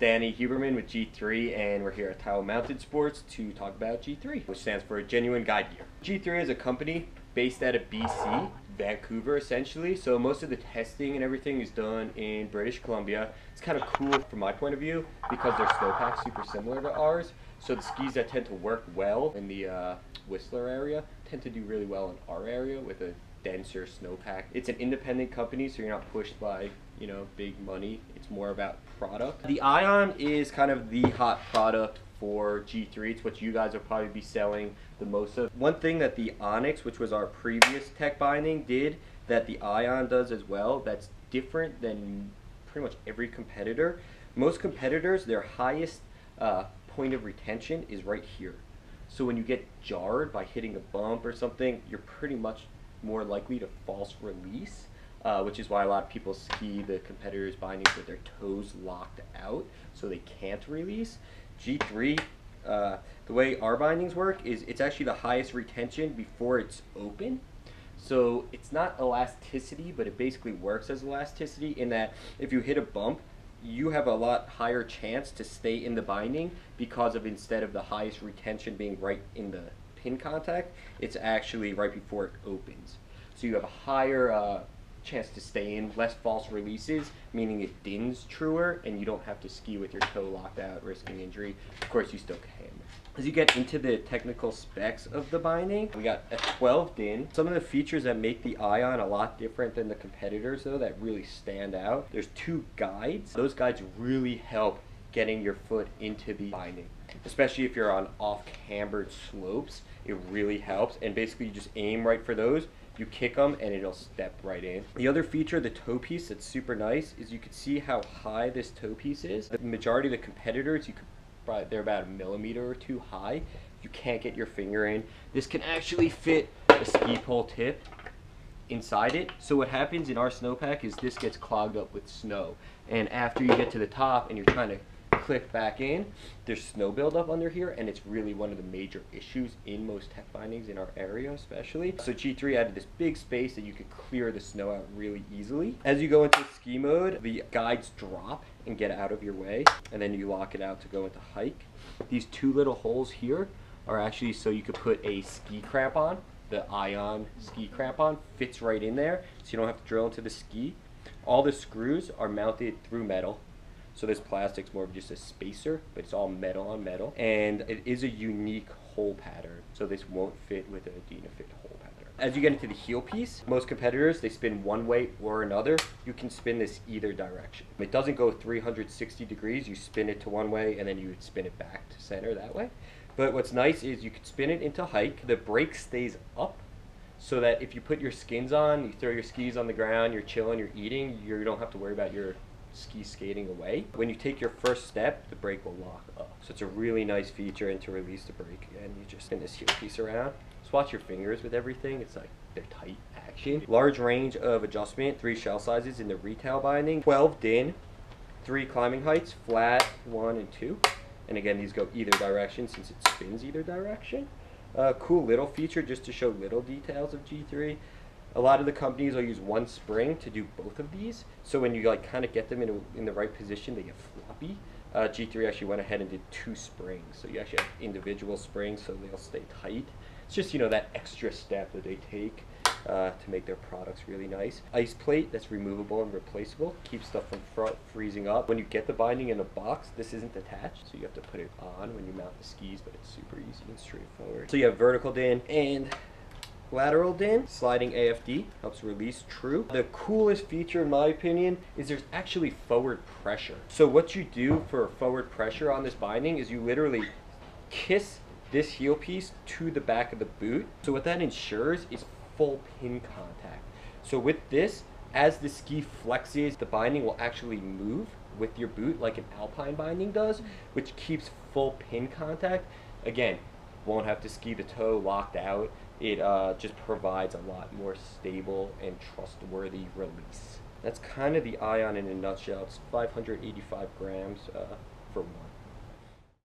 Danny Huberman with G3, and we're here at Tile Mounted Sports to talk about G3, which stands for Genuine Guide Gear. G3 is a company based out of BC, Vancouver essentially, so most of the testing and everything is done in British Columbia. It's kind of cool from my point of view because their snowpack's super similar to ours, so the skis that tend to work well in the Whistler area tend to do really well in our area with a denser snowpack. It's an independent company, so you're not pushed by, you know, big money. It's more about product. The Ion is kind of the hot product for G3. It's what you guys will probably be selling the most of. One thing that the Onyx, which was our previous tech binding, did that the Ion does as well, that's different than pretty much every competitor. Most competitors, their highest point of retention is right here. So when you get jarred by hitting a bump or something, you're pretty much more likely to false release, which is why a lot of people ski the competitors' bindings with their toes locked out so they can't release. G3, the way our bindings work is it's actually the highest retention before it's open. So it's not elasticity, but it basically works as elasticity in that if you hit a bump, you have a lot higher chance to stay in the binding because of, instead of the highest retention being right in the pin contact, it's actually right before it opens. So you have a higher chance to stay in, less false releases, meaning it dins truer and you don't have to ski with your toe locked out, risking injury. Of course, you still can. As you get into the technical specs of the binding, we got a 12 din. Some of the features that make the Ion a lot different than the competitors, though, that really stand out. There's 2 guides. Those guides really help getting your foot into the binding, especially if you're on off-cambered slopes. It really helps, and basically you just aim right for those, you kick them, and it'll step right in. The other feature, the toe piece, that's super nice, is you can see how high this toe piece is. The majority of the competitors, they're about 1 millimeter or 2 high. You can't get your finger in. This can actually fit a ski pole tip inside it. So what happens in our snowpack is this gets clogged up with snow, and after you get to the top and you're trying to click back in, there's snow buildup under here, and it's really one of the major issues in most tech bindings in our area especially. So G3 added this big space that you could clear the snow out really easily. As you go into ski mode, the guides drop and get out of your way, and then you lock it out to go into hike. These 2 little holes here are actually so you could put a ski crampon. The Ion ski crampon fits right in there, so you don't have to drill into the ski. All the screws are mounted through metal. So this plastic's more of just a spacer, but it's all metal on metal. And it is a unique hole pattern, so this won't fit with a Dynafit hole pattern. As you get into the heel piece, most competitors, they spin one way or another. You can spin this either direction. It doesn't go 360 degrees. You spin it to one way, and then you spin it back to center that way. But what's nice is you can spin it into hike. The brake stays up, so that if you put your skins on, you throw your skis on the ground, you're chilling, you're eating, you don't have to worry about your ski skating away. When you take your first step, the brake will lock up. So it's a really nice feature, and to release the brake, again, you just spin this heel piece around. Just watch your fingers with everything. It's like they're tight action. Large range of adjustment, 3 shell sizes in the retail binding. 12 din, 3 climbing heights, flat, 1 and 2. And again, these go either direction since it spins either direction. Cool little feature just to show little details of G3. A lot of the companies will use 1 spring to do both of these. So when you like kind of get them in the right position, they get floppy. G3 actually went ahead and did 2 springs. So you actually have individual springs, so they'll stay tight. It's just, you know, that extra step that they take to make their products really nice. Ice plate that's removable and replaceable, keeps stuff from freezing up. When you get the binding in a box, this isn't attached, so you have to put it on when you mount the skis, but it's super easy and straightforward. So you have vertical din and lateral din. Sliding AFD helps release true. The coolest feature, in my opinion, is there's actually forward pressure. So what you do for forward pressure on this binding is you literally kiss this heel piece to the back of the boot. So what that ensures is full pin contact. So with this, as the ski flexes, the binding will actually move with your boot like an Alpine binding does, which keeps full pin contact. Again, won't have to ski the toe locked out. It just provides a lot more stable and trustworthy release. That's kind of the Ion in a nutshell. It's 585 grams for 1.